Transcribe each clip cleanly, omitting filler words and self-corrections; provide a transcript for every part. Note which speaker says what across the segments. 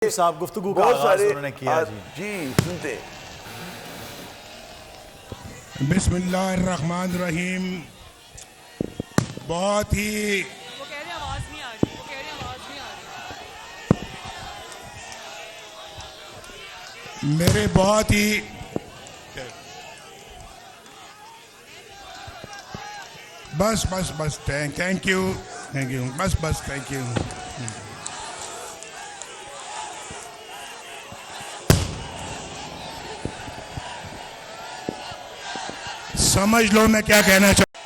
Speaker 1: साहब गुफ्तगू का आगाज़ उन्होंने किया
Speaker 2: जी सुनते।
Speaker 3: बिस्मिल्लाहिर्रहमानिर्रहीम। बहुत ही
Speaker 4: वो कह रहे आवाज नहीं आ रही, वो कह रहे आवाज नहीं आ रही।
Speaker 3: मेरे बहुत ही बस बस बस थैंक यू बस थैंक यू। समझ लो मैं क्या कहना चाहता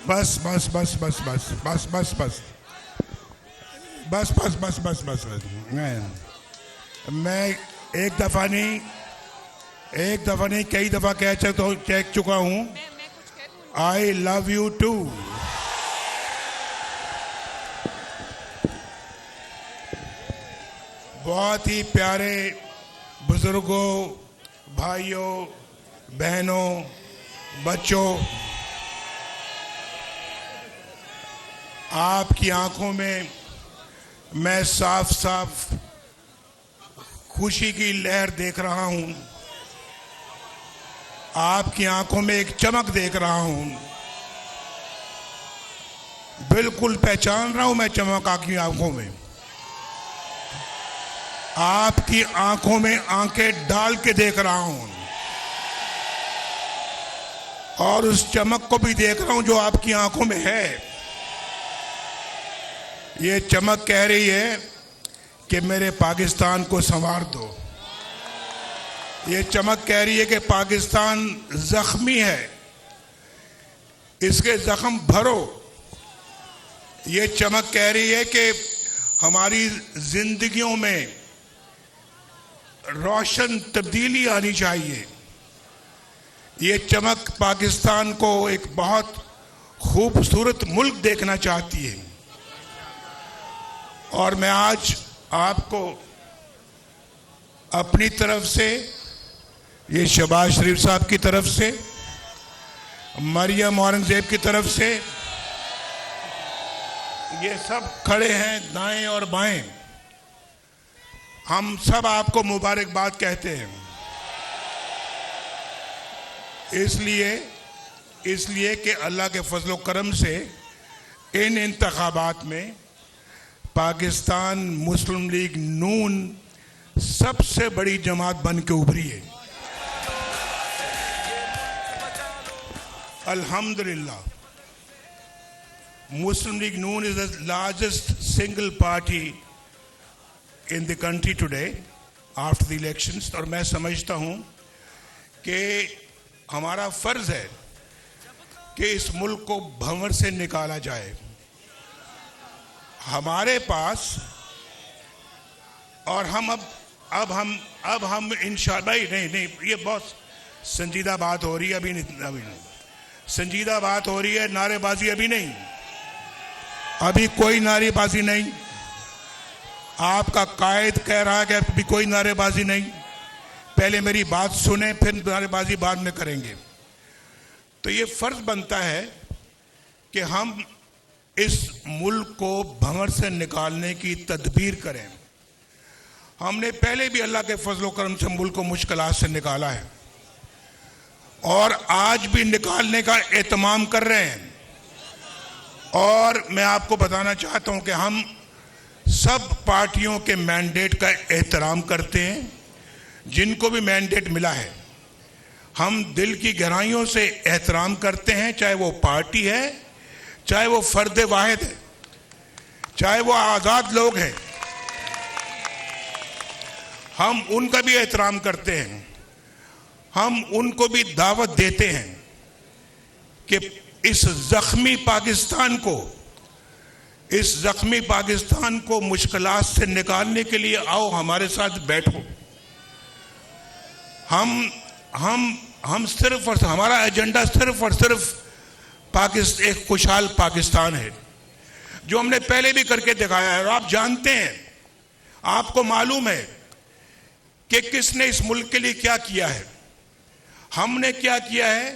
Speaker 3: बस बस बस बस बस बस बस बस बस बस बस बस बस बस मैं एक दफा नहीं कई दफा कह चुका हूं। I love you too. बहुत ही प्यारे बुजुर्गों, भाइयों, बहनों, बच्चों, आपकी आंखों में मैं साफ साफ खुशी की लहर देख रहा हूं। आपकी आंखों में एक चमक देख रहा हूं। बिल्कुल पहचान रहा हूं मैं चमक आपकी आंखों में। आपकी आंखों में आंखें डाल के देख रहा हूं और उस चमक को भी देख रहा हूं जो आपकी आंखों में है। ये चमक कह रही है कि मेरे पाकिस्तान को संवार दो। ये चमक कह रही है कि पाकिस्तान जख्मी है, इसके जख्म भरो। ये चमक कह रही है कि हमारी जिंदगियों में रोशन तब्दीली आनी चाहिए। ये चमक पाकिस्तान को एक बहुत खूबसूरत मुल्क देखना चाहती है। और मैं आज आपको अपनी तरफ से, ये शहबाज शरीफ साहब की तरफ से, मरियम औरंगजेब की तरफ से, ये सब खड़े हैं दाएं और बाएं, हम सब आपको मुबारकबाद कहते हैं। इसलिए कि अल्लाह के फजल व करम से इन इंतखाबात में पाकिस्तान मुस्लिम लीग नून सबसे बड़ी जमात बन के उभरी है। अल्हम्दुलिल्लाह, Muslim League Noon is the largest single party in the country today after the elections। और मैं समझता हूं कि हमारा फर्ज है कि इस मुल्क को भंवर से निकाला जाए। हमारे पास और हम अब हम इंशाअल्लाह नहीं, ये बहुत संजीदा बात हो रही है। अभी नहीं संजीदा बात हो रही है, नारेबाजी अभी नहीं, अभी कोई नारेबाजी नहीं। आपका कायद कह रहा है कि अभी कोई नारेबाजी नहीं। पहले मेरी बात सुने, फिर नारेबाजी बाद में करेंगे। तो ये फर्ज बनता है कि हम इस मुल्क को भंवर से निकालने की तदबीर करें। हमने पहले भी अल्लाह के फजल करम से मुल्क को मुश्किलात से निकाला है और आज भी निकालने का एहतमाम कर रहे हैं। और मैं आपको बताना चाहता हूं कि हम सब पार्टियों के मैंडेट का एहतराम करते हैं। जिनको भी मैंडेट मिला है हम दिल की गहराइयों से एहतराम करते हैं, चाहे वो पार्टी है, चाहे वो फर्द वाहिद है, चाहे वो आज़ाद लोग हैं, हम उनका भी एहतराम करते हैं। हम उनको भी दावत देते हैं कि इस जख्मी पाकिस्तान को मुश्किलात से निकालने के लिए आओ, हमारे साथ बैठो। हम सिर्फ और हमारा एजेंडा सिर्फ और सिर्फ एक खुशहाल पाकिस्तान है, जो हमने पहले भी करके दिखाया है। और आप जानते हैं, आपको मालूम है कि किसने इस मुल्क के लिए क्या किया है, हमने क्या किया है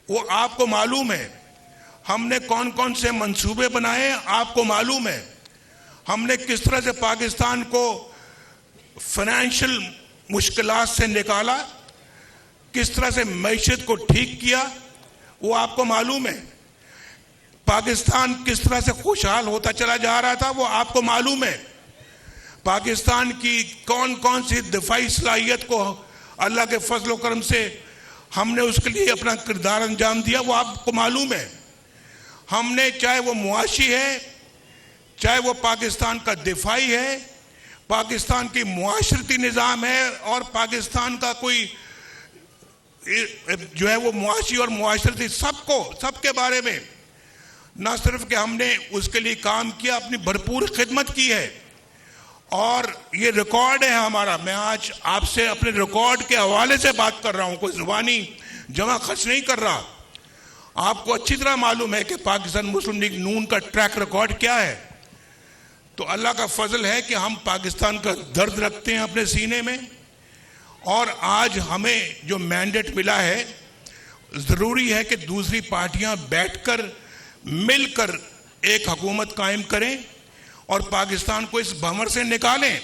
Speaker 3: वो आपको मालूम है। हमने कौन कौन से मंसूबे बनाए आपको मालूम है। हमने किस तरह से पाकिस्तान को फाइनेंशियल मुश्किलात से निकाला, किस तरह से मईशत को ठीक किया वो आपको मालूम है। पाकिस्तान किस तरह से खुशहाल होता चला जा रहा था वो आपको मालूम है। पाकिस्तान की कौन कौन सी दिफाई सलाहियत को अल्लाह के फजल करम से हमने उसके लिए अपना किरदार अंजाम दिया वो आपको मालूम है। हमने चाहे वो मुआशी है, चाहे वो पाकिस्तान का दिफाई है, पाकिस्तान की मुआशरती निज़ाम है और पाकिस्तान का कोई जो है वो मुआशी और मुआशरती सबके बारे में न सिर्फ कि हमने उसके लिए काम किया, अपनी भरपूर खिदमत की है। और ये रिकॉर्ड है हमारा। मैं आज आपसे अपने रिकॉर्ड के हवाले से बात कर रहा हूं, कोई जुबानी जमा खर्च नहीं कर रहा। आपको अच्छी तरह मालूम है कि पाकिस्तान मुस्लिम लीग नून का ट्रैक रिकॉर्ड क्या है। तो अल्लाह का फजल है कि हम पाकिस्तान का दर्द रखते हैं अपने सीने में, और आज हमें जो मैंडेट मिला है ज़रूरी है कि दूसरी पार्टियां बैठकर मिलकर एक हुकूमत कायम करें और पाकिस्तान को इस भंवर से निकालें।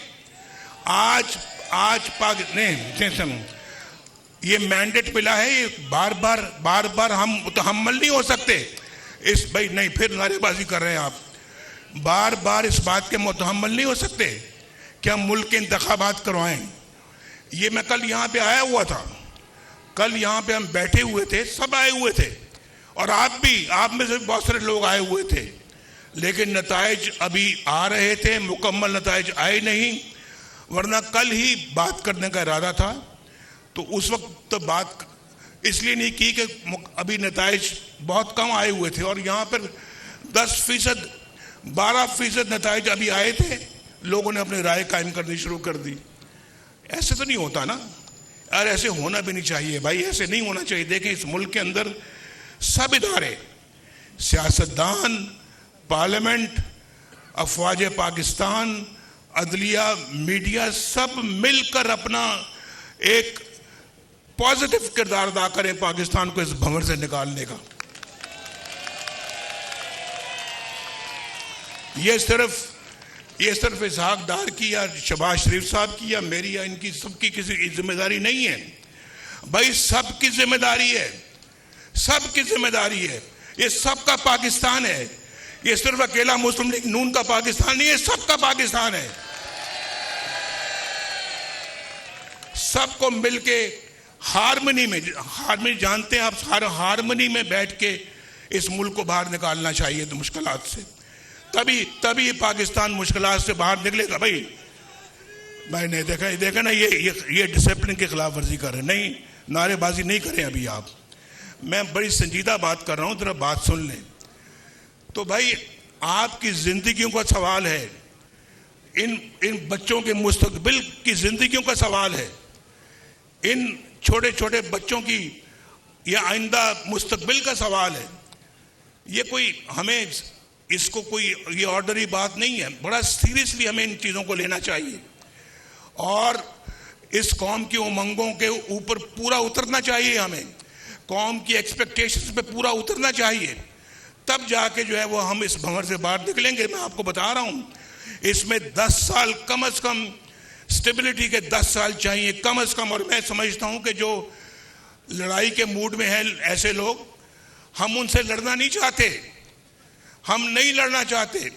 Speaker 3: आज पाकिस्तान ये मैंडेट मिला है, ये बार बार हम मुतहम्मल नहीं हो सकते इस भाई नहीं फिर नारेबाजी कर रहे हैं आप, बार बार इस बात के मुतहम्मल नहीं हो सकते कि हम मुल्क के इंतखाबात करवाएं। ये मैं कल यहाँ पे आया हुआ था, कल यहाँ पे हम बैठे हुए थे, सब आए हुए थे और आप में से बहुत सारे लोग आए हुए थे, लेकिन नताइज अभी आ रहे थे, मुकम्मल नताइज आए नहीं, वरना कल ही बात करने का इरादा था। तो उस वक्त तो बात इसलिए नहीं की कि अभी नताइज बहुत कम आए हुए थे और यहाँ पर 10% 12% नताइज अभी आए थे, लोगों ने अपनी राय कायम करनी शुरू कर दी। ऐसे तो नहीं होता ना यार, ऐसे होना भी नहीं चाहिए भाई, ऐसे नहीं होना चाहिए। देखें इस मुल्क के अंदर सब इदारे, सियासतदान, पार्लियामेंट, अफवाज पाकिस्तान, अदलिया, मीडिया, सब मिलकर अपना एक पॉजिटिव किरदार अदा करें पाकिस्तान को इस भंवर से निकालने का। ये सिर्फ इसहाक डार की या शहबाज शरीफ साहब की या मेरी या इनकी सबकी किसी जिम्मेदारी नहीं है भाई, सबकी जिम्मेदारी है, सबकी जिम्मेदारी है। ये सबका पाकिस्तान है, ये सिर्फ अकेला मुस्लिम लीग नून का पाकिस्तान नहीं है, सबका पाकिस्तान है। सबको मिलके हारमनी जानते हैं आप, हारमनी में बैठ के इस मुल्क को बाहर निकालना चाहिए तो मुश्किलात से, तभी पाकिस्तान मुश्किलात से बाहर निकलेगा। भाई मैंने देखा ना, ये डिसिप्लिन की खिलाफ वर्जी कर रहे हैं। नहीं, नारेबाजी नहीं करें अभी आप, मैं बड़ी संजीदा बात कर रहा हूं, जरा बात सुन लें। तो भाई आपकी जिंदगियों का सवाल है, इन बच्चों के मुस्तकबिल की जिंदगियों का सवाल है, इन छोटे छोटे बच्चों की या आइंदा मुस्तकबिल का सवाल है। ये कोई हमें इसको कोई ये ऑर्डनरी बात नहीं है, बड़ा सीरियसली हमें इन चीज़ों को लेना चाहिए और इस कौम की उमंगों के ऊपर पूरा उतरना चाहिए, हमें कौम की एक्सपेक्टेशंस पे पूरा उतरना चाहिए, तब जाके जो है वो हम इस भंवर से बाहर निकलेंगे। मैं आपको बता रहा हूँ, इसमें 10 साल कम से कम स्टेबिलिटी के 10 साल चाहिए कम से कम। और मैं समझता हूँ कि जो लड़ाई के मूड में है ऐसे लोग, हम उनसे लड़ना नहीं चाहते, हम नहीं लड़ना चाहते।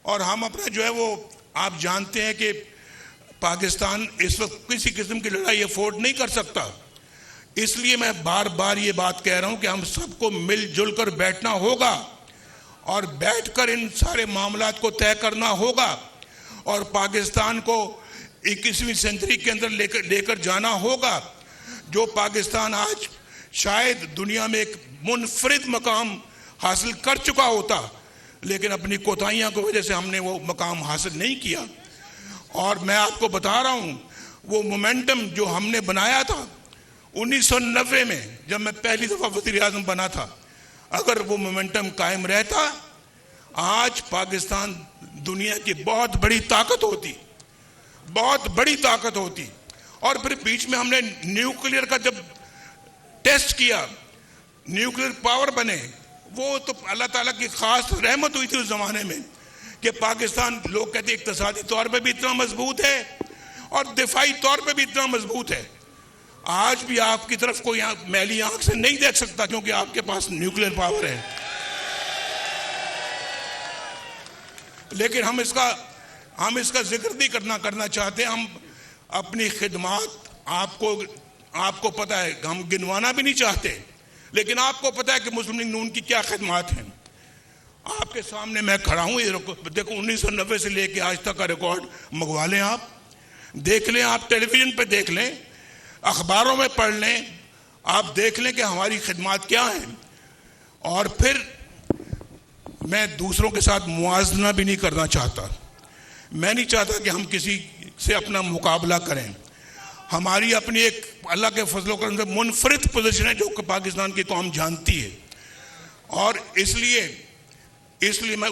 Speaker 3: और हम अपना जो है वो, आप जानते हैं कि पाकिस्तान इस वक्त किसी किस्म की लड़ाई अफोर्ड नहीं कर सकता, इसलिए मैं बार बार ये बात कह रहा हूं कि हम सबको मिलजुल कर बैठना होगा और बैठकर इन सारे मामलात को तय करना होगा और पाकिस्तान को 21वीं सेंचुरी के अंदर लेकर जाना होगा। जो पाकिस्तान आज शायद दुनिया में एक मुनफरिद मकाम हासिल कर चुका होता, लेकिन अपनी कोताहियों की वजह से हमने वो मकाम हासिल नहीं किया। और मैं आपको बता रहा हूं, वो मोमेंटम जो हमने बनाया था 1990 में, जब मैं पहली दफ़ा वज़ीर-ए-आज़म बना था, अगर वो मोमेंटम कायम रहता, आज पाकिस्तान दुनिया की बहुत बड़ी ताकत होती, बहुत बड़ी ताकत होती। और फिर बीच में हमने न्यूक्लियर का जब टेस्ट किया, न्यूक्लियर पावर बने, वो तो अल्लाह ताला की खास रहमत हुई थी उस जमाने में कि पाकिस्तान, लोग कहते इक्तिसादी तौर पे भी इतना मजबूत है और दिफाई तौर पे भी इतना मजबूत है। आज भी आपकी तरफ कोई मैली आंख से नहीं देख सकता क्योंकि आपके पास न्यूक्लियर पावर है। लेकिन हम इसका जिक्र नहीं करना चाहते। हम अपनी खिदमत आपको पता है, हम गिनवाना भी नहीं चाहते, लेकिन आपको पता है कि मुस्लिम लीग नून की क्या खिदमत हैं। आपके सामने मैं खड़ा हूँ, ये देखो 1990 से लेके आज तक का रिकॉर्ड मंगवा लें, आप देख लें, आप टेलीविजन पे देख लें, अखबारों में पढ़ लें, आप देख लें कि हमारी खिदमत क्या है। और फिर मैं दूसरों के साथ मुआवजा भी नहीं करना चाहता। मैं नहीं चाहता कि हम किसी से अपना मुकाबला करें। हमारी अपनी एक अल्लाह के फजलो करम से मुनफरिद पोजीशन है जो कि पाकिस्तान की कौम जानती है। और इसलिए मैं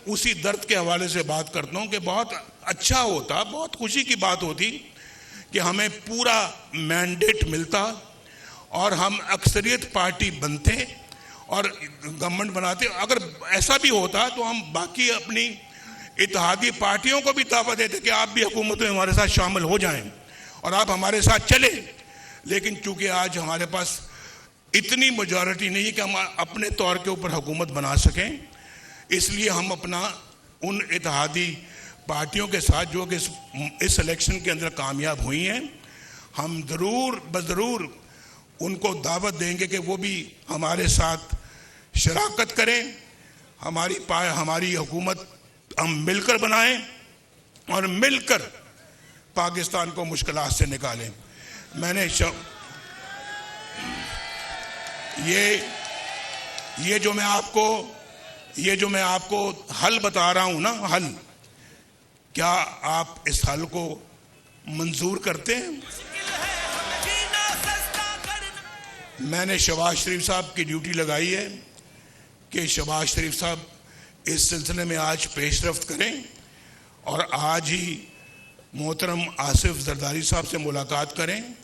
Speaker 3: उसी दर्द के हवाले से बात करता हूँ कि बहुत अच्छा होता, बहुत खुशी की बात होती कि हमें पूरा मैंडेट मिलता और हम अक्सरियत पार्टी बनते और गवर्नमेंट बनाते। अगर ऐसा भी होता तो हम बाकी अपनी इत्तेहादी पार्टियों को भी दावा देते कि आप भी हुकूमत में हमारे साथ शामिल हो जाएं और आप हमारे साथ चले। लेकिन चूंकि आज हमारे पास इतनी मेजॉरिटी नहीं है कि हम अपने तौर के ऊपर हुकूमत बना सकें, इसलिए हम अपना उन इत्तेहादी पार्टियों के साथ जो कि इस इलेक्शन के अंदर कामयाब हुई हैं, हम ज़रूर उनको दावत देंगे कि वो भी हमारे साथ शराकत करें। हमारी हुकूमत हम मिलकर बनाएं और मिलकर पाकिस्तान को मुश्किलात से निकालें। ये जो मैं आपको हल बता रहा हूं ना, हल, क्या आप इस हल को मंजूर करते हैं? मैंने शहबाज शरीफ साहब की ड्यूटी लगाई है कि शहबाज शरीफ साहब इस सिलसिले में आज पेशरफ्त करें और आज ही मोहतरम आसिफ जरदारी साहब से मुलाकात करें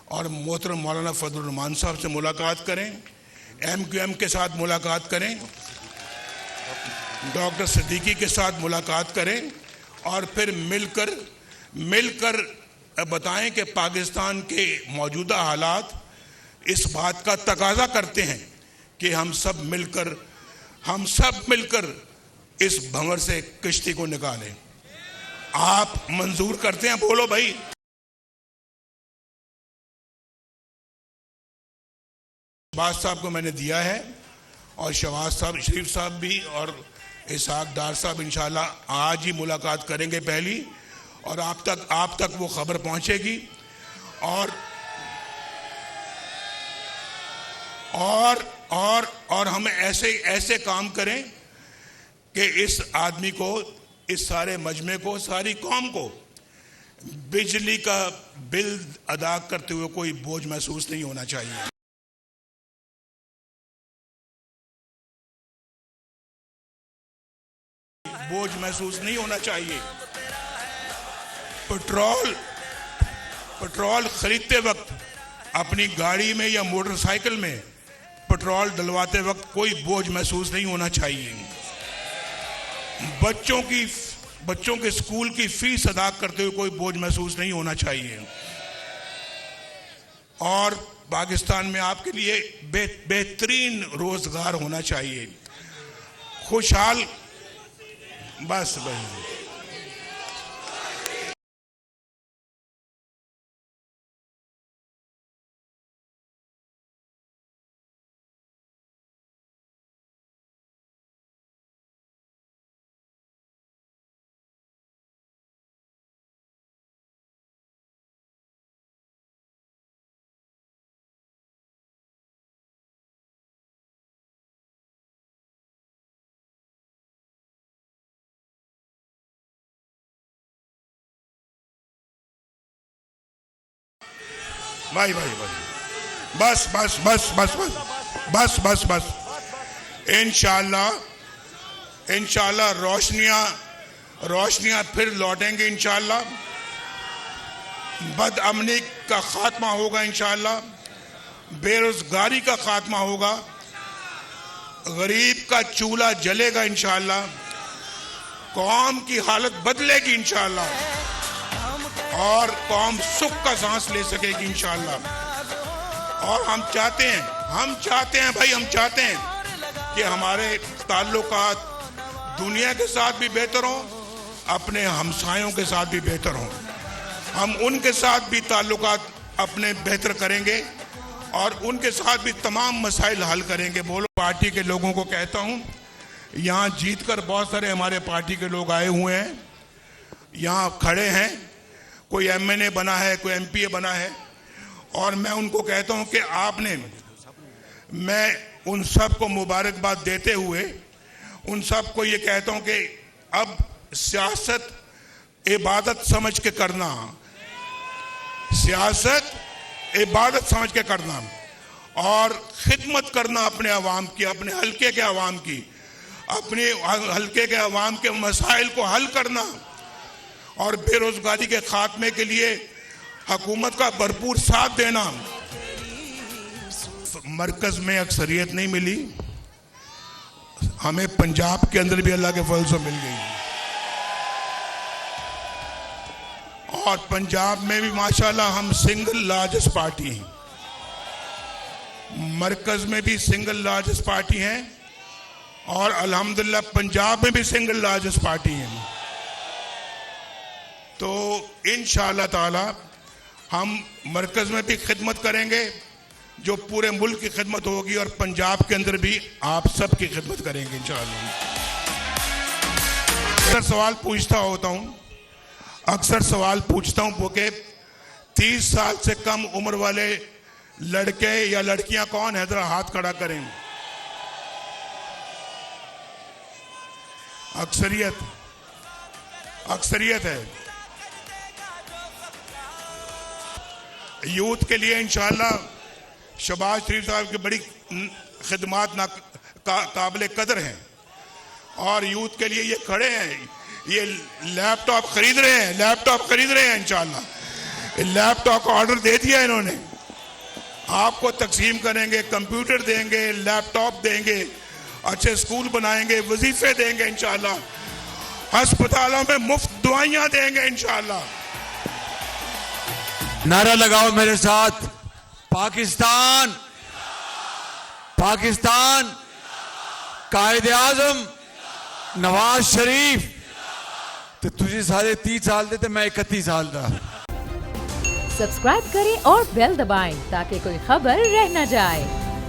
Speaker 3: और मोहतरम मौलाना फजलुर रहमान साहब से मुलाकात करें, MQM के साथ मुलाकात करें, डॉक्टर सिद्दीकी के साथ मुलाकात करें और फिर मिलकर बताएं कि पाकिस्तान के मौजूदा हालात इस बात का तकाजा करते हैं कि हम सब मिलकर इस भंवर से किश्ती को निकालें। आप मंजूर करते हैं? बोलो भाई। शहबाज साहब को मैंने दिया है और शहबाज साहब, शरीफ साहब भी और इसहाक डार साहब इंशाल्लाह आज ही मुलाकात करेंगे पहली, और आप तक वो खबर पहुंचेगी। और हम ऐसे काम करें कि इस आदमी को, इस सारे मजमे को, सारी कौम को बिजली का बिल अदा करते हुए कोई बोझ महसूस नहीं होना चाहिए। बोझ महसूस नहीं होना चाहिए। पेट्रोल खरीदते वक्त अपनी गाड़ी में या मोटरसाइकिल में पेट्रोल डलवाते वक्त कोई बोझ महसूस नहीं होना चाहिए। बच्चों के स्कूल की फीस अदा करते हुए कोई बोझ महसूस नहीं होना चाहिए। और पाकिस्तान में आपके लिए बेहतरीन रोजगार होना चाहिए, खुशहाल। बस भाई, बस इंशाल्लाह रोशनियां फिर लौटेंगी इंशाल्लाह। बदअमनी का खात्मा होगा इंशाअल्लाह, बेरोजगारी का खात्मा होगा, गरीब का चूल्हा जलेगा इंशाअल्लाह, कौम की हालत बदलेगी इंशाअल्लाह और कौम सुख का सांस ले सकेगी इंशाअल्लाह। और हम चाहते हैं कि हमारे ताल्लुकात दुनिया के साथ भी बेहतर हों, अपने हमसायों के साथ भी बेहतर हों। हम उनके साथ भी ताल्लुकात अपने बेहतर करेंगे और उनके साथ भी तमाम मसाइल हल करेंगे। बोलो, पार्टी के लोगों को कहता हूं, यहाँ जीतकर बहुत सारे हमारे पार्टी के लोग आए हुए हैं, यहाँ खड़े हैं, कोई एमएनए बना है, कोई एमपीए बना है, और मैं उनको कहता हूं कि मैं उन सब को मुबारकबाद देते हुए उन सब को ये कहता हूं कि अब सियासत इबादत समझ के करना, सियासत इबादत समझ के करना और खिदमत करना अपने अवाम की, अपने हल्के के अवाम की, अपने हल्के के अवाम के मसाइल को हल करना और बेरोजगारी के खात्मे के लिए हुकूमत का भरपूर साथ देना। मरकज में अक्सरियत नहीं मिली, हमें पंजाब के अंदर भी अल्लाह के फजल से मिल गई और पंजाब में भी माशाल्लाह हम सिंगल लार्जेस्ट पार्टी हैं, मरकज में भी सिंगल लार्जेस्ट पार्टी हैं और अल्हम्दुलिल्लाह पंजाब में भी सिंगल लार्जेस्ट पार्टी हैं। तो इंशाअल्लाह ताला हम मरकज में भी खिदमत करेंगे जो पूरे मुल्क की खिदमत होगी और पंजाब के अंदर भी आप सब की खिदमत करेंगे इंशाअल्लाह। अक्सर सवाल पूछता हूं कि 30 साल से कम उम्र वाले लड़के या लड़कियां कौन है, जरा हाथ खड़ा करें। अक्सरियत है। यूथ के लिए इंशाअल्लाह शहबाज शरीफ साहब की बड़ी खिदमात काबिल कदर हैं और यूथ के लिए ये खड़े हैं, ये लैपटॉप खरीद रहे हैं इंशाअल्लाह। लैपटॉप का ऑर्डर दे दिया इन्होंने, आपको तकसीम करेंगे, कंप्यूटर देंगे, लैपटॉप देंगे, अच्छे स्कूल बनाएंगे, वजीफे देंगे इंशाअल्लाह, अस्पतालों में मुफ्त दवाइयां देंगे इंशाअल्लाह।
Speaker 2: नारा लगाओ मेरे साथ, पाकिस्तान कायदे आजम नवाज शरीफ। तो तुझे सारे 30 साल थे तो मैं 31 साल था।
Speaker 5: सब्सक्राइब करें और बेल दबाएं ताकि कोई खबर रह न जाए।